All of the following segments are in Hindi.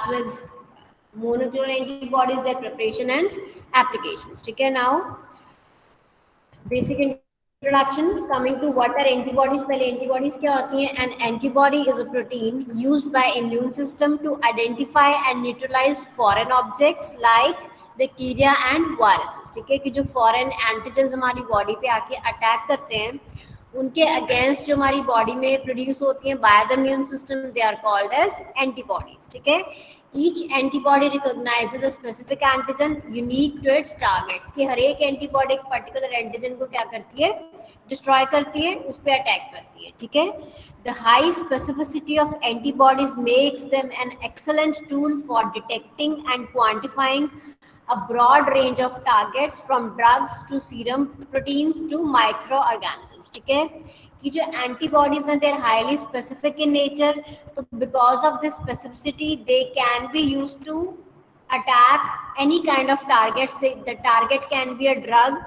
start with monoclonal antibodies, their preparation and applications. ठीक है, now basic introduction. Coming to what are antibodies, पहले antibodies क्या होती हैं? An antibody is a protein used by immune system to identify and neutralize foreign objects like bacteria and viruses. ठीक है, कि जो फॉरेन एंटीजन्स हमारी बॉडी पे आके अटैक करते हैं उनके अगेंस्ट जो हमारी बॉडी में प्रोड्यूस होती हैं by the immune system, they are called as antibodies. ठीक है, each antibody recognises a specific antigen unique to its target. कि हर एक एंटीबॉडी एक पर्टिकुलर एंटीजन को क्या करती है? डिस्ट्रॉय करती है, उस पर अटैक करती है. ठीक है, the high specificity of antibodies makes them an excellent tool for detecting and quantifying a broad range of targets from drugs to serum proteins to microorganisms. ठीक है, कि जो एंटीबॉडीज हैं, they are highly specific in nature, तो because of this specificity they can be used to attack any kind of targets. The target can be a drug,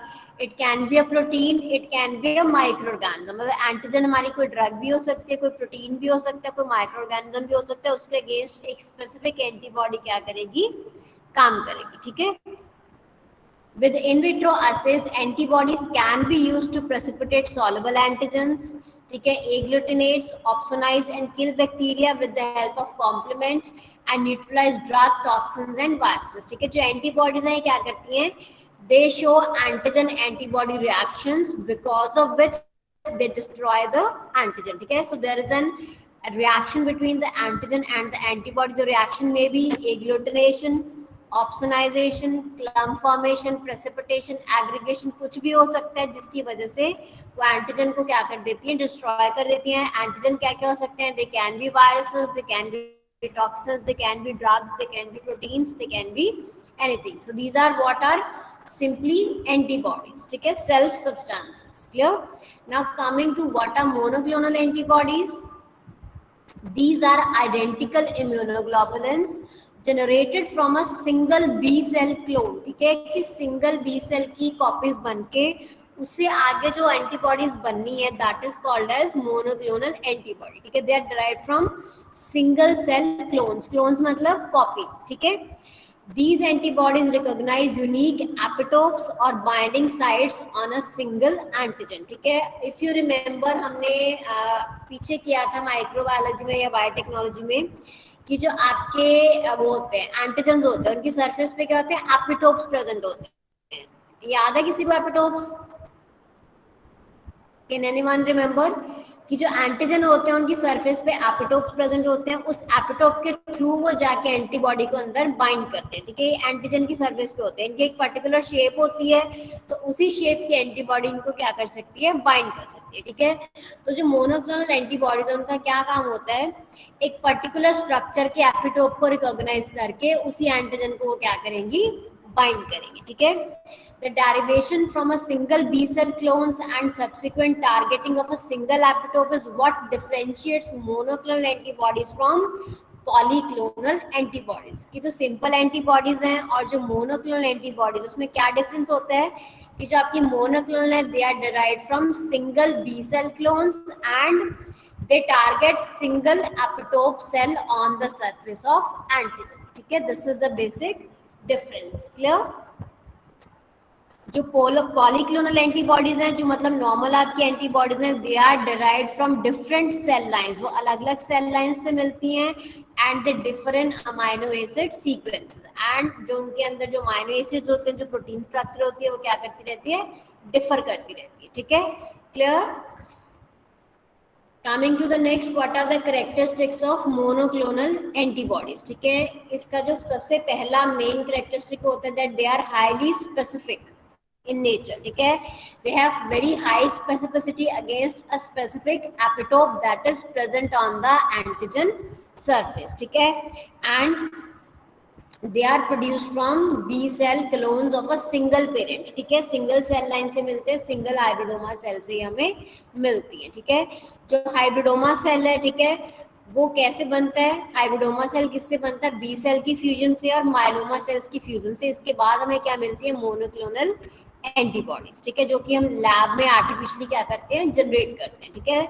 it can be a protein, it can be a microorganism. मतलब एंटीजन हमारी कोई ड्रग भी हो सकती है, कोई प्रोटीन भी हो सकता है, कोई माइक्रोऑर्गेनिज्म भी हो सकता है. उसके अगेंस्ट एक स्पेसिफिक एंटीबॉडी क्या करेगी? काम करेगी. ठीक है, with in vitro assays antibodies can be used to precipitate soluble antigens. ठीक है, agglutinates, opsonize and kill bacteria with the help of complement and neutralize drug toxins and viruses. ठीक है, जो एंटीबॉडीज हैं क्या करती हैं? they show antigen antibody reactions because of which they destroy the antigen. ठीक है, so there is a reaction between the antigen and the antibody. The reaction may be agglutination, opsonisation, clump formation, precipitation, aggregation, कुछ भी हो सकता है जिसकी वजह से वो एंटीजन को क्या कर देती हैं? डिस्ट्रॉय कर देती हैं. एंटीजन क्या क्या हो सकते हैं? They can be viruses, they can be toxins, they can be drugs, they can be proteins, they can be anything. So these are what are simply antibodies. ठीक है, self substances. Clear? Now coming to what are monoclonal antibodies. These are identical immunoglobulins generated from a single B cell clone. ठीक है, कि सिंगल बी सेल की कॉपीज बनके उससे आगे जो एंटीबॉडीज बननी है that is called as monoclonal antibody. ठीक है, they are derived from single cell clones. Clones मतलब कॉपी. ठीक है, these antibodies recognize unique epitopes or binding sites on a single antigen. ठीक है, if you remember हमने पीछे किया था माइक्रोबायोलॉजी में या बायोटेक्नोलॉजी में कि जो आपके वो होते हैं एंटीजन्स होते हैं उनकी सरफेस पे क्या होते हैं? एपिटोप्स प्रेजेंट होते हैं. याद है किसी को एपिटोप्स? कैन एनीवन रिमेंबर कि जो एंटीजन होते हैं उनकी सरफेस पे एपिटोप्स प्रेजेंट होते हैं, उस एपिटोप के थ्रू वो जाके एंटीबॉडी को अंदर बाइंड करते हैं. ठीक है, ये एंटीजन की सरफेस पे होते हैं, इनकी एक पर्टिकुलर शेप होती है, तो उसी शेप की एंटीबॉडी इनको क्या कर सकती है? बाइंड कर सकती है. ठीक है, तो जो मोनोक्लोनल एंटीबॉडीज है उनका क्या काम होता है? एक पर्टिकुलर स्ट्रक्चर के एपिटोप को रिकॉग्नाइज करके उसी एंटीजन को वो क्या करेंगी? बाइंड करेंगे. ठीक है, the derivation from a single B cell clones and subsequent targeting of a single epitope is what differentiates monoclonal antibodies from polyclonal antibodies. कि जो सिंपल एंटीबॉडीज हैं और जो मोनोक्लोनल एंटीबॉडीज उसमें क्या डिफरेंस होता है? कि जो आपकी मोनोक्लोनल है they are derived from single B cell clones and they target single epitope cell on the surface of antigen. ठीक है, this is the basic difference. Clear? जो पॉलीक्लोनल एंटीबॉडीज हैं, जो मतलब नॉर्मल आपकी एंटीबॉडीज हैं, they are derived from different cell lines. वो अलग अलग सेल लाइंस से मिलती हैं and they differ in amino acid sequence. And जो उनके अंदर जो अमाइनो एसिड्स होते हैं, जो प्रोटीन स्ट्रक्चर होती है, वो क्या करती रहती है? डिफर करती रहती है. ठीक है, clear? Coming to the next, what are the characteristics of monoclonal antibodies. ठीक है, इसका जो सबसे पहला मेन कैरेक्टरिस्टिक होता है that they are highly specific in nature. ठीक है, they have very high specificity against a specific epitope that is present on the antigen surface. ठीक है, and they are produced from B cell clones of a single parent. ठीक है, सिंगल सेल लाइन से मिलते हैं, सिंगल हाइब्रिडोमा सेल से हमें मिलती है. ठीक है, जो हाइब्रिडोमा सेल है, ठीक है, वो कैसे बनता है? हाइब्रिडोमा सेल किससे बनता है? बी सेल की फ्यूजन से और माइलोमा सेल्स की फ्यूजन से. इसके बाद हमें क्या मिलती है? Monoclonal antibodies. ठीक है, जो कि हम लैब में आर्टिफिशियली क्या करते हैं? जनरेट करते हैं. ठीक है,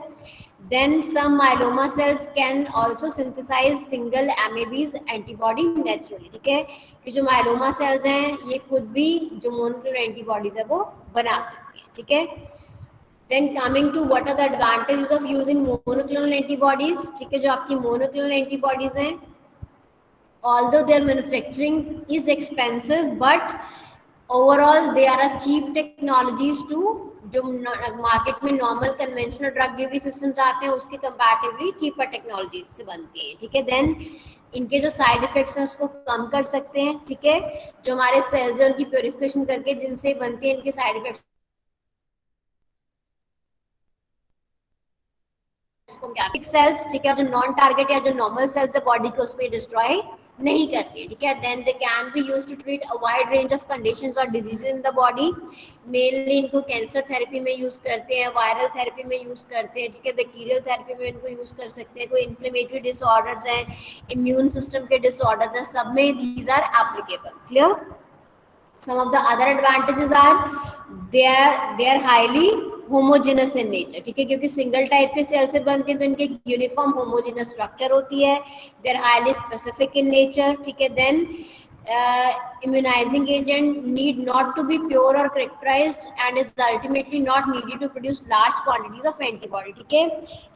Then some myeloma cells can also synthesize single MABs antibody naturally. ठीक है, कि जो myeloma cells हैं ये खुद भी जो monoclonal antibodies है वो बना सकती हैं. ठीक है. Then coming to what are the advantages of using monoclonal antibodies. ठीक है, जो आपकी monoclonal antibodies हैं, although their manufacturing is expensive, but overall they are a cheap technologies to जो मार्केट में normal conventional drug delivery systems आते हैं उसके कंपैरेटिवली चीपर टेक्नोलॉजी से बनती है. ठीक है. देन इनके जो साइड इफेक्ट्स हैं उसको कम कर सकते हैं. ठीक है. जो हमारे सेल्स हैं उनकी प्योरिफिकेशन करके जिनसे बनती है इनके साइड इफेक्ट्स सेल्स. ठीक है. जो नॉन टारगेट या जो नॉर्मल सेल्स है बॉडी के उसको डिस्ट्रॉय नहीं करती है. ठीक है. Then they can be used to treat a wide range of conditions और diseases in the body. Mainly इनको कैंसर थेरेपी में यूज करते हैं, वायरल थेरेपी में यूज करते हैं. ठीक है. बैक्टीरियल थेरेपी में इनको यूज कर सकते हैं. कोई इन्फ्लेमेटरी डिसऑर्डर्स हैं, इम्यून सिस्टम के डिसऑर्डर्स हैं, सब में these are applicable. Clear. Some of the other advantages are they are highly homogeneous in nature. ठीक है. क्योंकि सिंगल टाइप के सेल से बनते हैं तो इनके यूनिफॉर्म होमोजेनस स्ट्रक्चर होती है. They are highly specific in nature. ठीक है. Then immunizing agent need not to be pure or characterized and is ultimately not needed to produce large quantities of antibody. ठीक है.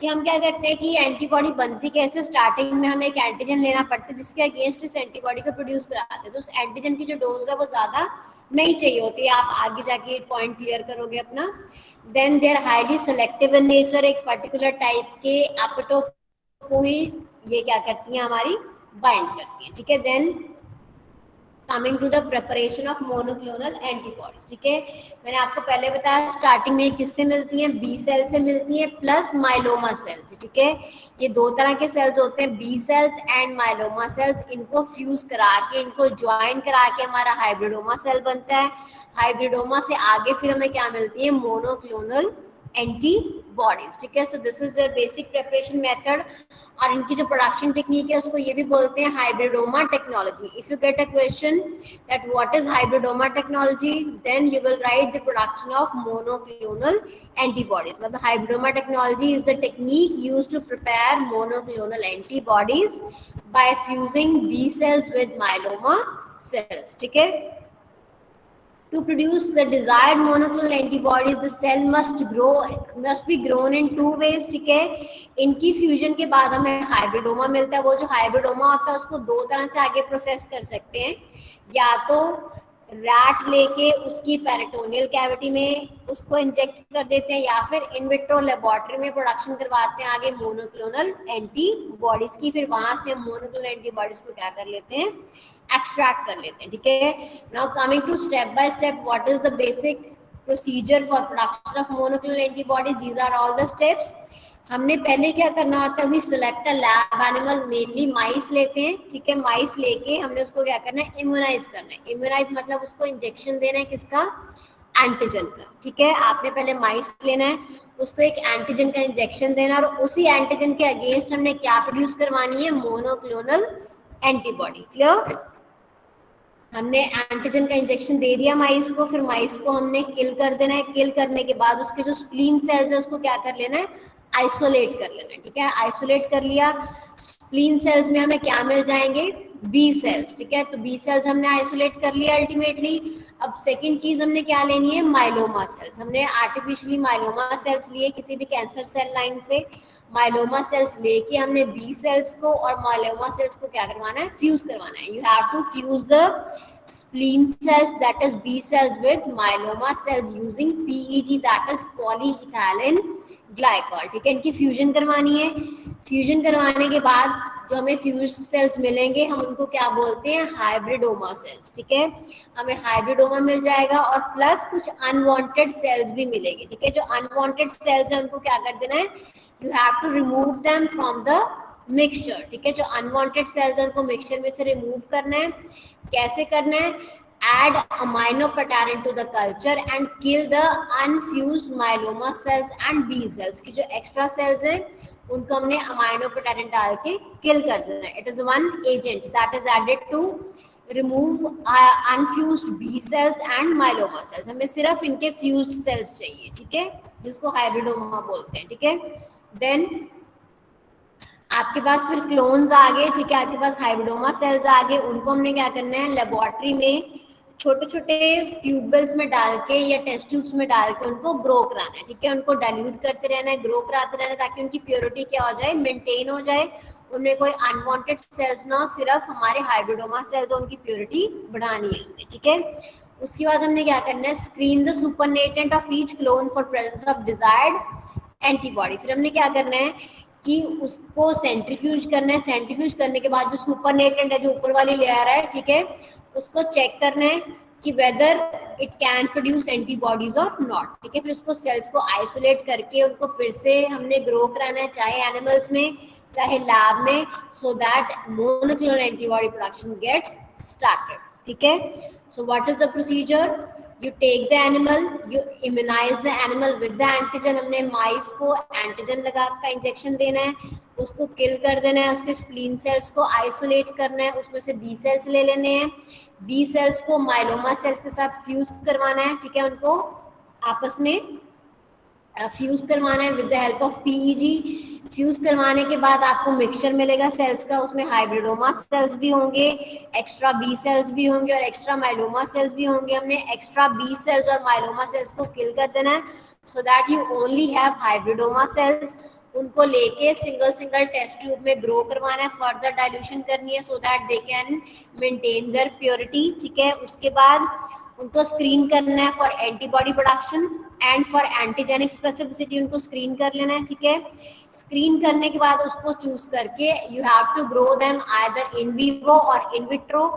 कि हम क्या करते हैं कि एंटीबॉडी बनती कैसे, स्टार्टिंग में हमें एक एंटीजन लेना पड़ता है जिसके अगेंस्ट इस एंटीबॉडी को प्रोड्यूस कराते हैं. तो उस एंटीजन की जो डोज है वो ज्यादा नहीं चाहिए होती. आप आगे जाके पॉइंट क्लियर करोगे अपना. Then they are highly selective in nature. एक पर्टिकुलर टाइप के एपिटोप को ही ये क्या करती हैं हमारी बाइंड करती हैं. ठीक है. Then coming to the preparation of monoclonal antibodies. ठीक है. मैंने आपको पहले बताया स्टार्टिंग में किससे मिलती हैं, बी सेल से मिलती हैं प्लस माइलोमा सेल से. ठीक है. ये दो तरह के सेल्स होते हैं, B cells and myeloma cells. इनको फ्यूज करा के, इनको ज्वाइन करा के हमारा हाइब्रिडोमा सेल बनता है. हाइब्रिडोमा से आगे फिर हमें क्या मिलती है, मोनोक्लोनल एंटीबॉडीज. ठीक है. So this is the basic preparation method. और इनकी जो प्रोडक्शन टेक्निक है उसको ये भी बोलते हैं hybridoma technology. If you get a question that what is hybridoma technology, then you will write the production of monoclonal antibodies. But the hybridoma technology is the technique used to prepare monoclonal antibodies by fusing B cells with myeloma cells. ठीक है. To produce the desired monoclonal antibodies, the cell must be grown in two ways. ठीक है. इनकी फ्यूजन के बाद हमें हाइब्रिडोमा मिलता है. वो जो हाइब्रिडोमा होता है उसको दो तरह से आगे प्रोसेस कर सकते हैं. या तो रैट लेके उसकी पेरिटोनियल कैविटी में उसको इंजेक्ट कर देते हैं, या फिर इन विट्रो लेबोरेटरी में प्रोडक्शन करवाते हैं आगे मोनोक्लोनल एंटीबॉडीज की. फिर वहां से हम मोनोक्लोनल एंटीबॉडीज को क्या कर लेते हैं, एक्सट्रैक्ट कर लेते हैं. ठीक है. Now coming to step by step what is the basic procedure for production of monoclonal antibodies. These are all the steps. हमने पहले क्या करना होता है, we select a lab animal, mainly mice लेते हैं. ठीक है. माइस लेके हमने उसको क्या करना है, इम्यूनाइज करना है. इम्यूनाइज मतलब उसको इंजेक्शन देना है, किसका, एंटीजन का. ठीक है. आपने पहले माइस लेना है, उसको एक एंटीजन का इंजेक्शन देना, और उसी एंटीजन के अगेंस्ट हमने क्या प्रोड्यूस करवानी है, मोनोक्लोनल एंटीबॉडी. क्लियर. हमने एंटीजन का इंजेक्शन दे दिया माइस को, फिर माइस को हमने किल कर देना है. किल करने के बाद उसके जो स्प्लीन सेल्स है उसको क्या कर लेना है, आइसोलेट कर लेना है. ठीक है. आइसोलेट कर लिया. स्प्लीन सेल्स में हमें क्या मिल जाएंगे, बी सेल्स. ठीक है. तो बी सेल्स हमने आइसोलेट कर लिया अल्टीमेटली. अब सेकंड चीज हमने क्या लेनी है, माइलोमा सेल्स. हमने आर्टिफिशियली माइलोमा सेल्स लिए किसी भी कैंसर सेल लाइन से. माइलोमा सेल्स लेके हमने बी सेल्स को और माइलोमा सेल्स को क्या करवाना है, फ्यूज करवाना है. You have to fuse the spleen cells, that is B cells, with myeloma cells using PEG, that is polyethylene glycol. ठीक है. इनकी फ्यूजन करवानी है. फ्यूजन करवाने के बाद जो हमें फ्यूज्ड सेल्स मिलेंगे हम उनको क्या बोलते हैं, हाइब्रिडोमा सेल्स. ठीक है. हमें हाइब्रिडोमा मिल जाएगा और प्लस कुछ अनवांटेड सेल्स भी मिलेंगे. ठीक है. जो अनवांटेड सेल्स है उनको क्या कर देना है, you have to remove them from the mixture. ठीक है. जो अनवांटेड सेल्स है उनको मिक्सचर में से रिमूव करना है. कैसे करना है, add aminopterin to the culture and kill the unfused myeloma cells and B cells. की जो एक्स्ट्रा सेल्स हैं उनको हमने aminopterin डाल के किल कर देना है. It is one agent that is added to remove unfused B cells and myeloma cells. हमें सिर्फ इनके फ्यूज्ड सेल्स चाहिए. ठीक है. जिसको हाइब्रिडोमा बोलते हैं. ठीक है. देन आपके पास फिर क्लोन्स आ गए, ठीक है, आपके पास हाइब्रिडोमा सेल्स आ गए, उनको हमने क्या करना है, लेबोरेटरी में छोटे छोटे ट्यूबवेल्स में डाल के या टेस्ट ट्यूब्स में डाल के उनको ग्रो कराना है, ठीक है, उनको डाइल्यूट करते रहना है, ग्रो कराते रहना है, ताकि उनकी प्योरिटी क्या हो जाए, मेंटेन हो जाए, उनमें कोई अनवांटेड सेल्स ना हो, सिर्फ हमारे हाइब्रिडोमा सेल्स उनकी प्योरिटी बढ़ानी है हमने, ठीक है। उसके बाद हमने क्या करना है, screen the supernatant of each clone for presence of desired antibody. फिर हमने क्या करना है कि उसको सेंट्रीफ्यूज करना है, सेंट्रीफ्यूज करने के बाद जो सुपरनेटेंट है, जो ऊपर वाली लेयर है, ठीक है, उसको चेक करना है कि whether it can produce antibodies और नॉट, ठीक है। फिर उसको सेल्स को आइसोलेट करके उनको फिर से हमने ग्रो कराना है, चाहे एनिमल्स में चाहे लैब में, so that monoclonal antibody production gets started, ठीक है। So what is the procedure, you take the animal, you immunize the animal with the antigen। हमने माइस को एंटीजन लगा का इंजेक्शन देना है, उसको किल कर देना है, उसके स्प्लीन सेल्स को आइसोलेट करना है, उसमें से बी सेल्स ले लेने हैं, बी सेल्स को माइलोमा सेल्स के साथ फ्यूज करवाना है, ठीक है, उनको आपस में फ्यूज करवाना है with the help of PEG. Fuse करवाने के बाद आपको मिक्सचर मिलेगा सेल्स का, उसमें हाइब्रिडोमा सेल्स भी होंगे, एक्स्ट्रा बी सेल्स भी होंगे और एक्स्ट्रा माइलोमा सेल्स भी होंगे। हमने एक्स्ट्रा बी सेल्स और माइलोमा सेल्स को किल कर देना है, so that you only have hybridoma sales. उनको लेके सिंगल सिंगल टेस्ट ट्यूब में ग्रो करवाना है, फर्दर डाइल्यूशन करनी है, so that they can maintain their purity, ठीक है। उसके बाद उनको स्क्रीन करना है for antibody production and for antigenic specificity, उनको स्क्रीन कर लेना है, ठीक है। स्क्रीन करने के बाद उसको चूज करके you have to grow them either in vivo और in vitro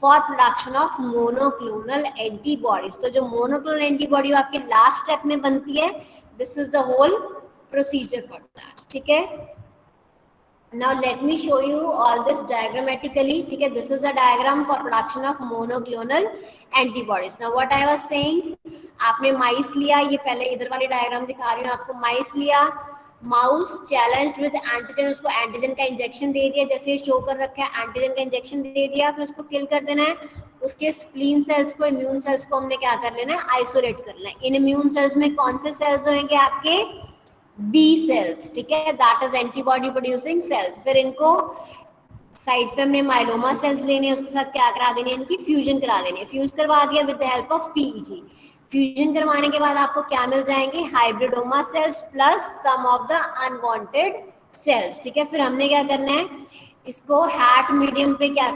for production of monoclonal antibodies. तो जो मोनोक्लोनल एंटीबॉडी आपके लास्ट स्टेप में बनती है, this is the whole procedure for that, ठीक है। Now let me show you all this diagrammatically, ठीक है। This is a diagram for production of monoclonal antibodies. Now what I was saying, आपने माइस लिया, ये पहले इधर वाली डायग्राम दिखा रही हूँ आपको, माइस लिया, माउस चैलेंज्ड विद एंटीजन, उसको एंटीजन का इंजेक्शन दे दिया, जैसे शो कर रखा है, एंटीजन का इंजेक्शन दे दिया, फिर उसको किल कर देना है। उसके स्प्लीन सेल्स को, इम्यून सेल्स को हमने क्या कर लेना है, आइसोलेट कर लेना है। इन इम्यून सेल्स में कौन से सेल्स होंगे आपके, बी सेल्स, ठीक है, that is antibody producing sales. फिर इनको साइड पे हमने माइलोमा सेल्स लेने हैं, उसके साथ क्या करा देनी है, इनकी फ्यूजन करा देनी है। फ्यूज करवा दिया with the help of PEG. Fusion करवाने के बाद आपको क्या मिल जाएंगे, hybridoma cells plus some of the unwanted cells, ठीक है। फिर हमने क्या करना है, इसको हैट मीडियम पे क्या